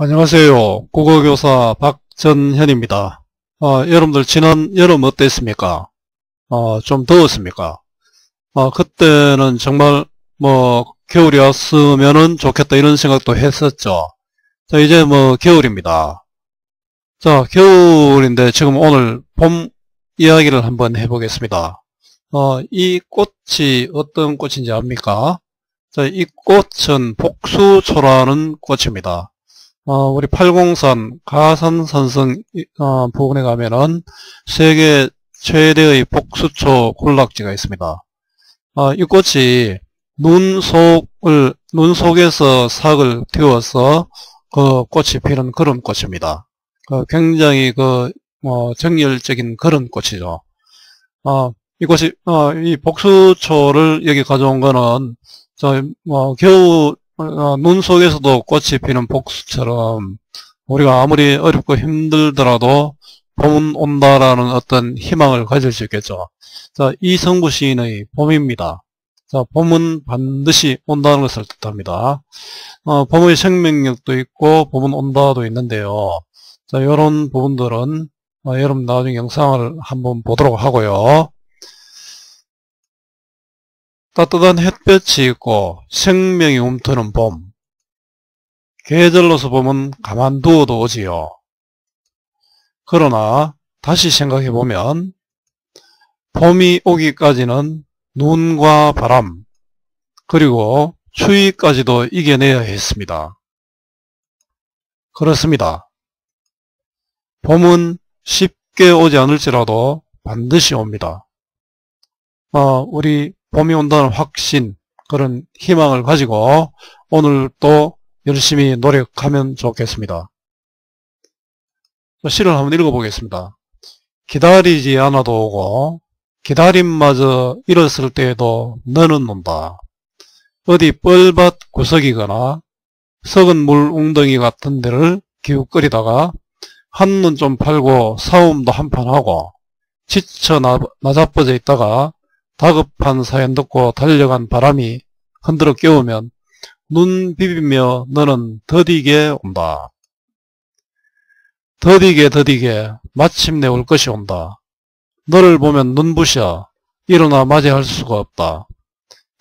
안녕하세요. 국어교사 박전현입니다. 여러분들 지난 여름 어땠습니까? 좀 더웠습니까? 그때는 정말 겨울이 왔으면 좋겠다 이런 생각도 했었죠. 자, 이제 겨울입니다. 자, 겨울인데 지금 오늘 봄 이야기를 한번 해보겠습니다. 이 꽃이 어떤 꽃인지 압니까? 자, 이 꽃은 복수초라는 꽃입니다. 우리 팔공산 가산산성 부근에 가면은 세계 최대의 복수초 군락지가 있습니다. 이 꽃이 눈 속에서 삭을 틔워서 그 꽃이 피는 그런 꽃입니다. 굉장히 정열적인 그런 꽃이죠. 이 꽃이, 이 복수초를 여기 가져온 거는, 겨울, 눈 속에서도 꽃이 피는 복수처럼 우리가 아무리 어렵고 힘들더라도 봄은 온다라는 어떤 희망을 가질 수 있겠죠. 자, 이성부 시인의 봄입니다. 자, 봄은 반드시 온다는 것을 뜻합니다. 봄의 생명력도 있고 봄은 온다도 있는데요. 자, 이런 부분들은 여러분 나중에 영상을 한번 보도록 하고요. 따뜻한 햇볕이 있고 생명이 움트는 봄. 계절로서 보면 가만두어도 오지요. 그러나 다시 생각해보면 봄이 오기까지는 눈과 바람 그리고 추위까지도 이겨내야 했습니다. 그렇습니다. 봄은 쉽게 오지 않을지라도 반드시 옵니다. 우리 봄이 온다는 확신, 그런 희망을 가지고 오늘 또 열심히 노력하면 좋겠습니다. 시를 한번 읽어보겠습니다. 기다리지 않아도 오고 기다림마저 잃었을 때에도 너는 온다. 어디 뻘밭 구석이거나 썩은 물 웅덩이 같은 데를 기웃거리다가 한눈 좀 팔고 사움도 한판 하고 지쳐 나자빠져 있다가 다급한 사연 듣고 달려간 바람이 흔들어 깨우면 눈 비비며 너는 더디게 온다. 더디게 마침내 올 것이 온다. 너를 보면 눈부셔 일어나 맞이할 수가 없다.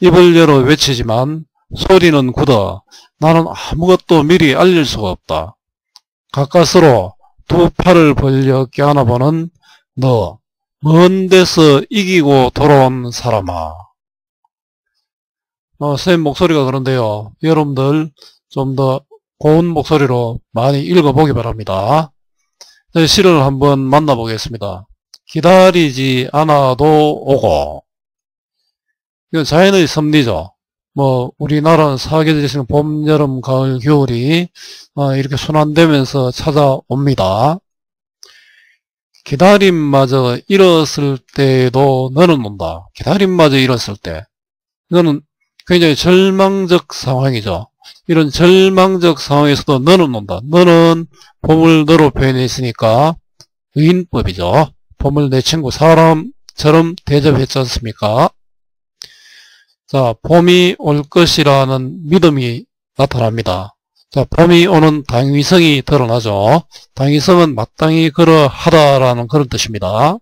입을 열어 외치지만 소리는 굳어 나는 아무것도 미리 알릴 수가 없다. 가까스로 두 팔을 벌려 껴안아보는 너. 먼 데서 이기고 돌아온 사람아. 선생님 목소리가 그런데요. 여러분들 좀 더 고운 목소리로 많이 읽어보기 바랍니다. 시를 한번 만나보겠습니다. 기다리지 않아도 오고. 이건 자연의 섭리죠. 우리나라는 사계절이 있으면 봄, 여름, 가을, 겨울이 이렇게 순환되면서 찾아옵니다. 기다림마저 잃었을 때에도 너는 온다. 기다림마저 잃었을 때. 이거는 굉장히 절망적 상황이죠. 이런 절망적 상황에서도 너는 온다. 너는 봄을 너로 표현해 있으니까 의인법이죠. 봄을 내 친구 사람처럼 대접했지 않습니까? 자, 봄이 올 것이라는 믿음이 나타납니다. 자, 봄이 오는 당위성이 드러나죠. 당위성은 마땅히 그러하다라는 그런 뜻입니다.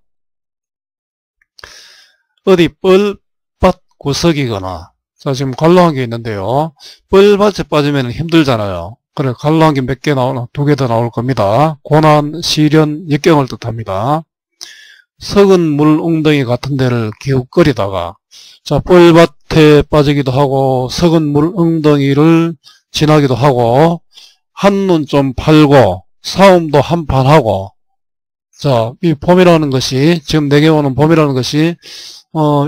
어디 뻘밭 구석이거나, 자, 지금 관로한 게 있는데요. 뻘밭에 빠지면 힘들잖아요. 그래, 관로한 게 몇 개 나오나, 2개 더 나올 겁니다. 고난, 시련, 역경을 뜻합니다. 썩은 물 웅덩이 같은 데를 기웃거리다가, 자, 뻘밭에 빠지기도 하고, 썩은 물 웅덩이를 지나기도 하고 한눈 좀 팔고 사움도 한판 하고. 자, 이 봄이라는 것이 지금 내게 오는 봄이라는 것이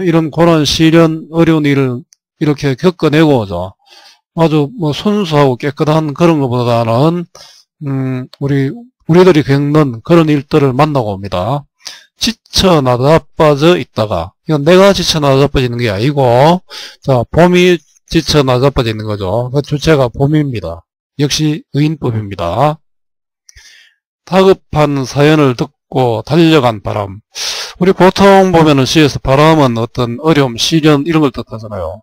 이런 고난 시련 어려운 일을 이렇게 겪어내고 오죠. 아주 순수하고 깨끗한 그런 것보다는 우리들이 겪는 그런 일들을 만나고 옵니다. 지쳐 나자빠져 있다가, 이건 내가 지쳐 나자빠지는 게 아니고, 자, 봄이 지쳐 나자빠져 있는 거죠. 그 주체가 봄입니다. 역시 의인법입니다. 다급한 사연을 듣고 달려간 바람. 우리 보통 보면은 시에서 바람은 어떤 어려움, 시련 이런 걸 뜻하잖아요.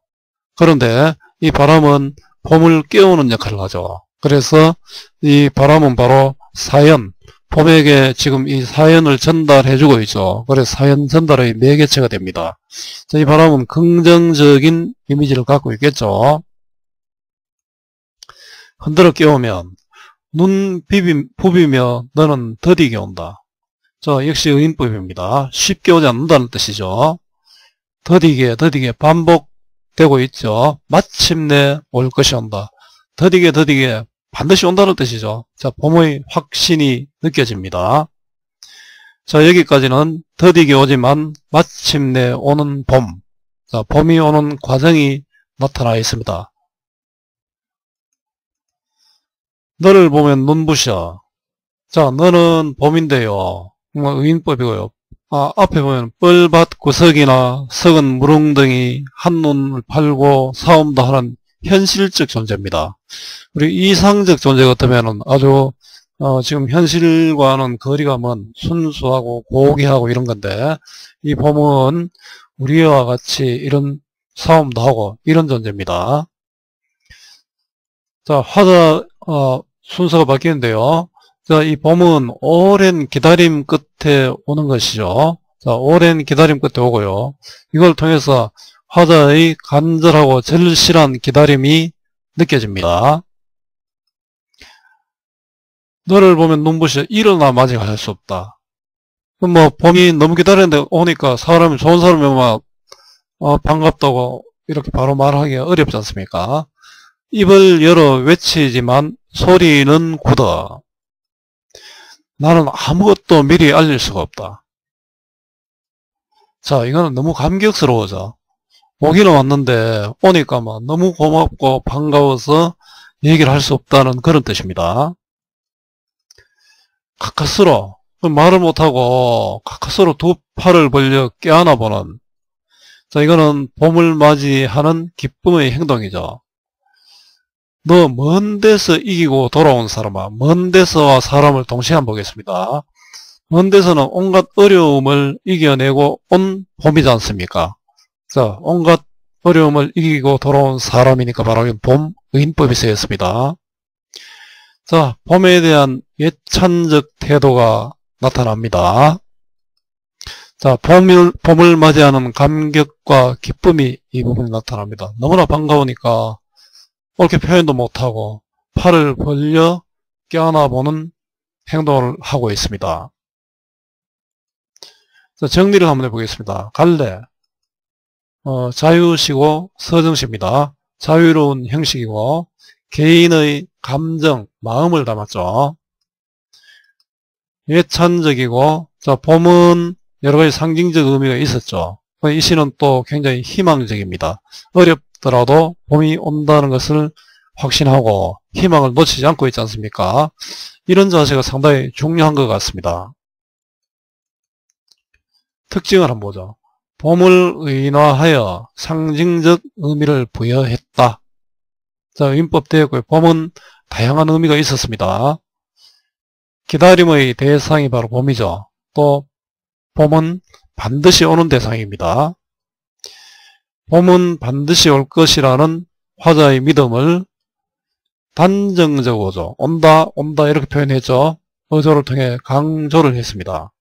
그런데 이 바람은 봄을 깨우는 역할을 하죠. 그래서 이 바람은 바로 사연, 봄에게 지금 이 사연을 전달해주고 있죠. 그래서 사연 전달의 매개체가 됩니다. 자, 이 바람은 긍정적인 이미지를 갖고 있겠죠. 흔들어 깨우면 눈 부비며 너는 더디게 온다. 자, 역시 의인법입니다. 쉽게 오지 않는다는 뜻이죠. 더디게 반복되고 있죠. 마침내 올 것이 온다. 더디게 반드시 온다는 뜻이죠. 자, 봄의 확신이 느껴집니다. 자, 여기까지는 더디게 오지만 마침내 오는 봄. 자, 봄이 오는 과정이 나타나 있습니다. 너를 보면 눈부셔. 자, 너는 봄인데요. 의인법이고요. 앞에 보면 뻘밭 구석이나 썩은 무릉덩이 한눈을 팔고 싸움도 하는 현실적 존재입니다. 우리 이상적 존재 같으면 아주 지금 현실과는 거리가 먼 순수하고 고귀하고 이런 건데, 이 봄은 우리와 같이 이런 싸움도 하고 이런 존재입니다. 자, 화자 순서가 바뀌는데요. 자, 이 봄은 오랜 기다림 끝에 오는 것이죠. 자, 오랜 기다림 끝에 오고요. 이걸 통해서 화자의 간절하고 절실한 기다림이 느껴집니다. 너를 보면 눈부셔. 일어나 맞이 갈 수 없다. 뭐 봄이 너무 기다리는데 오니까 사람이 좋은 사람이 막 반갑다고 이렇게 바로 말하기가 어렵지 않습니까? 입을 열어 외치지만 소리는 굳어. 나는 아무것도 미리 알릴 수가 없다. 자, 이거는 너무 감격스러워져. 오기는 왔는데 오니까 막 너무 고맙고 반가워서 얘기를 할 수 없다는 그런 뜻입니다. 가까스로, 말을 못하고 가까스로 두 팔을 벌려 껴안아보는, 자, 이거는 봄을 맞이하는 기쁨의 행동이죠. 너 먼 데서 이기고 돌아온 사람아. 먼 데서와 사람을 동시에 한번 보겠습니다. 먼 데서는 온갖 어려움을 이겨내고 온 봄이지 않습니까? 자, 온갖 어려움을 이기고 돌아온 사람이니까 바로 봄 의인법이 쓰였습니다. 자, 봄에 대한 예찬적 태도가 나타납니다. 자, 봄을 맞이하는 감격과 기쁨이 이 부분에 나타납니다. 너무나 반가우니까 옳게 표현도 못하고 팔을 벌려 껴안아보는 행동을 하고 있습니다. 자, 정리를 한번 해보겠습니다. 갈래, 자유시고 서정시입니다. 자유로운 형식이고 개인의 감정, 마음을 담았죠. 예찬적이고, 자, 봄은 여러가지 상징적 의미가 있었죠. 이 시는 또 굉장히 희망적입니다. 어렵더라도 봄이 온다는 것을 확신하고 희망을 놓치지 않고 있지 않습니까? 이런 자세가 상당히 중요한 것 같습니다. 특징을 한번 보죠. 봄을 의인화하여 상징적 의미를 부여했다. 자, 의인법 되었고요. 봄은 다양한 의미가 있었습니다. 기다림의 대상이 바로 봄이죠. 또 봄은 반드시 오는 대상입니다. 봄은 반드시 올 것이라는 화자의 믿음을 단정적으로 온다 이렇게 표현했죠. 어조를 통해 강조를 했습니다.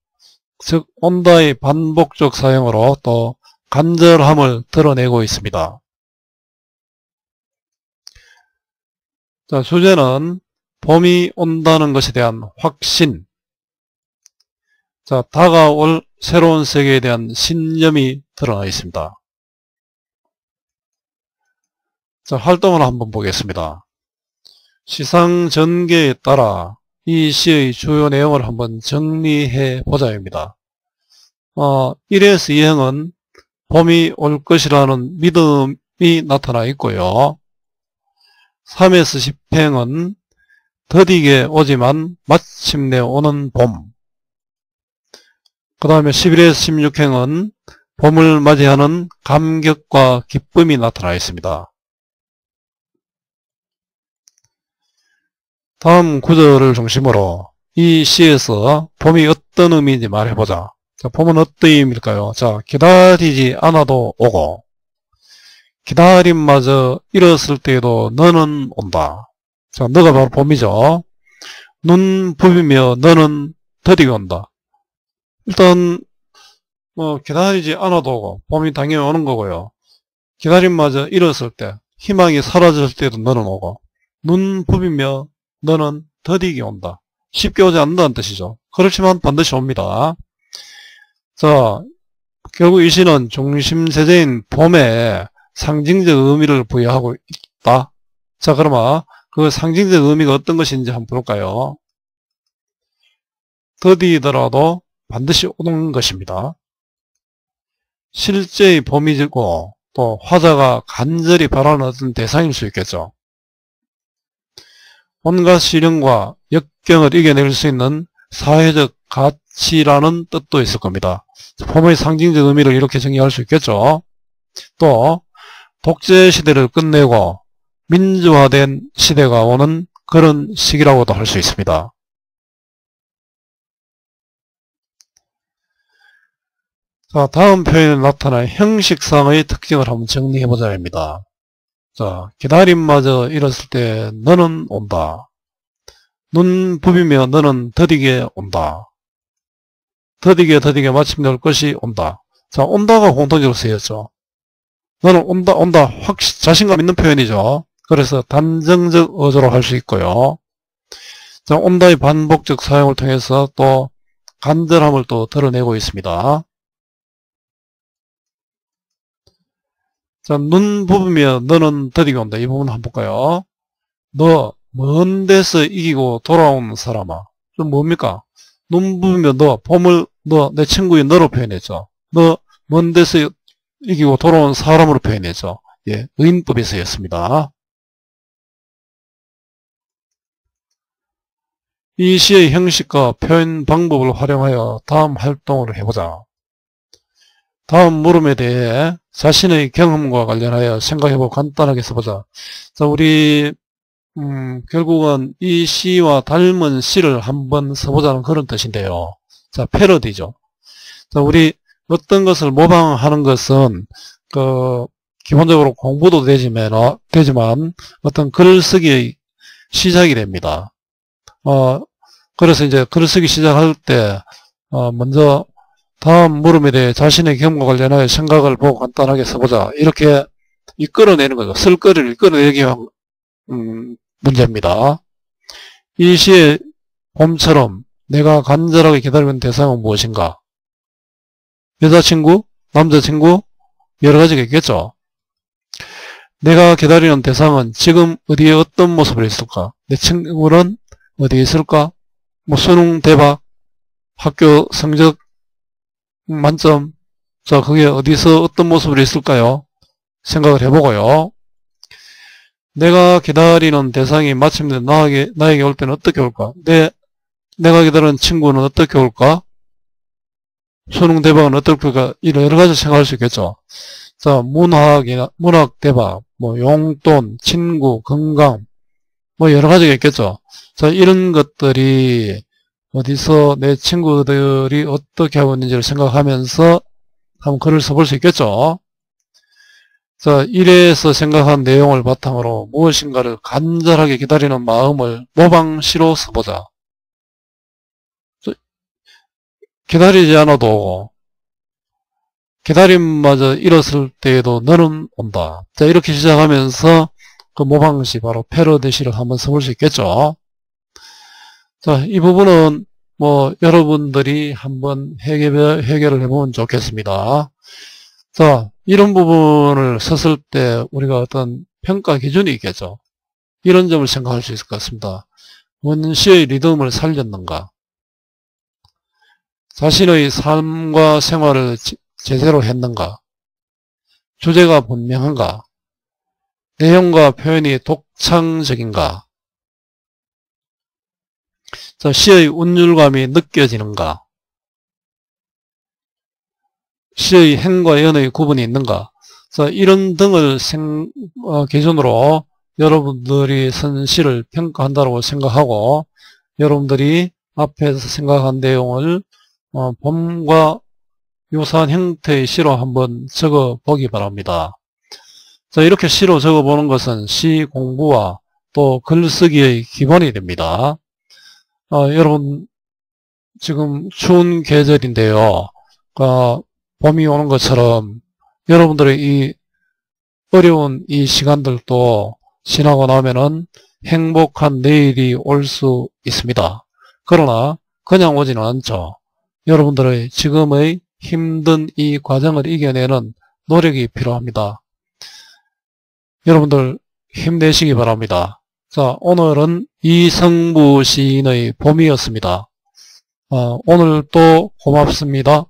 즉 온다의 반복적 사용으로 또 간절함을 드러내고 있습니다. 자, 주제는 봄이 온다는 것에 대한 확신. 자, 다가올 새로운 세계에 대한 신념이 드러나 있습니다. 자, 활동을 한번 보겠습니다. 시상 전개에 따라 이 시의 주요 내용을 한번 정리해 보자입니다. 1에서 2행은 봄이 올 것이라는 믿음이 나타나 있고요. 3에서 10행은 더디게 오지만 마침내 오는 봄. 그 다음에 11에서 16행은 봄을 맞이하는 감격과 기쁨이 나타나 있습니다. 다음 구절을 중심으로 이 시에서 봄이 어떤 의미인지 말해보자. 자, 봄은 어떤 의미일까요? 자, 기다리지 않아도 오고 기다림마저 잃었을 때에도 너는 온다. 자, 너가 바로 봄이죠. 눈 부비며 너는 더디게 온다. 일단 기다리지 않아도 봄이 당연히 오는 거고요. 기다림마저 잃었을 때, 희망이 사라졌을 때도 너는 오고, 눈 부비며 너는 더디게 온다. 쉽게 오지 않는다는 뜻이죠. 그렇지만 반드시 옵니다. 자, 결국 이 시는 중심세제인 봄에 상징적 의미를 부여하고 있다. 자, 그러면 그 상징적 의미가 어떤 것인지 한번 볼까요? 더디더라도 반드시 오는 것입니다. 실제의 봄이고 또 화자가 간절히 바라는 어떤 대상일 수 있겠죠. 온갖 시련과 역경을 이겨낼 수 있는 사회적 가치라는 뜻도 있을 겁니다. 봄의 상징적 의미를 이렇게 정의할 수 있겠죠. 또 독재 시대를 끝내고 민주화된 시대가 오는 그런 시기라고도 할 수 있습니다. 자, 다음 표현에 나타난 형식상의 특징을 한번 정리해보자 합니다. 자, 기다림마저 잃었을 때 너는 온다. 눈 부비며 너는 더디게 온다. 더디게 마침내 올 것이 온다. 자, 온다가 공통적으로 쓰였죠. 너는 온다. 자신감 있는 표현이죠. 그래서 단정적 어조로 할 수 있고요. 자, 온다의 반복적 사용을 통해서 또 간절함을 또 드러내고 있습니다. 자, 눈 부비며 너는 더디게 온다. 이 부분 한번 볼까요? 너 먼 데서 이기고 돌아온 사람아. 좀 뭡니까? 눈 부비며 너 내 친구인 너로 표현했죠. 너 먼 데서 이기고 돌아온 사람으로 표현했죠. 예, 의인법이 쓰였습니다. 이 시의 형식과 표현 방법을 활용하여 다음 활동을 해보자. 다음 물음에 대해 자신의 경험과 관련하여 생각해보고 간단하게 써보자. 자, 우리 결국은 이 시와 닮은 시를 한번 써보자는 그런 뜻인데요. 자, 패러디죠. 자, 우리 어떤 것을 모방하는 것은 기본적으로 공부도 되지만 어떤 글쓰기의 시작이 됩니다. 그래서 이제 글쓰기 시작할 때 먼저 다음 물음에 대해 자신의 경험과 관련하여 생각을 보고 간단하게 써보자. 이렇게 이끌어내는 거죠. 쓸거리를 이끌어내기 위한 문제입니다. 이 시의 봄처럼 내가 간절하게 기다리는 대상은 무엇인가? 여자친구? 남자친구? 여러 가지가 있겠죠. 내가 기다리는 대상은 지금 어디에 어떤 모습으로 있을까? 내 친구는 어디에 있을까? 뭐 수능 대박, 학교 성적 만점. 자, 그게 어디서 어떤 모습으로 있을까요? 생각을 해보고요. 내가 기다리는 대상이 마침내 나에게 올 때는 어떻게 올까? 내가 기다리는 친구는 어떻게 올까? 수능 대박은 어떨까? 이런 여러 가지 생각할 수 있겠죠. 자, 문학 대박, 뭐 용돈, 친구, 건강, 뭐 여러 가지가 있겠죠. 자, 이런 것들이 어디서 내 친구들이 어떻게 하고 있는지를 생각하면서 한번 글을 써볼 수 있겠죠. 자, 이래서 생각한 내용을 바탕으로 무엇인가를 간절하게 기다리는 마음을 모방시로 써보자. 기다리지 않아도 기다림마저 잃었을 때에도 너는 온다. 자, 이렇게 시작하면서 그 모방시 바로 패러디시를 한번 써볼 수 있겠죠. 자, 이 부분은 뭐 여러분들이 한번 해결을 해보면 좋겠습니다. 자, 이런 부분을 썼을 때 우리가 어떤 평가 기준이 있겠죠. 이런 점을 생각할 수 있을 것 같습니다. 원시의 리듬을 살렸는가? 자신의 삶과 생활을 제대로 했는가? 주제가 분명한가? 내용과 표현이 독창적인가? 자, 시의 운율감이 느껴지는가? 시의 행과 연의 구분이 있는가? 자, 이런 등을 기준으로 여러분들이 쓴 시를 평가한다고 생각하고 여러분들이 앞에서 생각한 내용을 봄과 유사한 형태의 시로 한번 적어 보기 바랍니다. 자, 이렇게 시로 적어 보는 것은 시 공부와 또 글쓰기의 기본이 됩니다. 여러분 지금 추운 계절인데요. 봄이 오는 것처럼 여러분들의 이 어려운 이 시간들도 지나고 나면은 행복한 내일이 올 수 있습니다. 그러나 그냥 오지는 않죠. 여러분들의 지금의 힘든 이 과정을 이겨내는 노력이 필요합니다. 여러분들 힘내시기 바랍니다. 자, 오늘은 이성부 시인의 봄이었습니다. 오늘도 고맙습니다.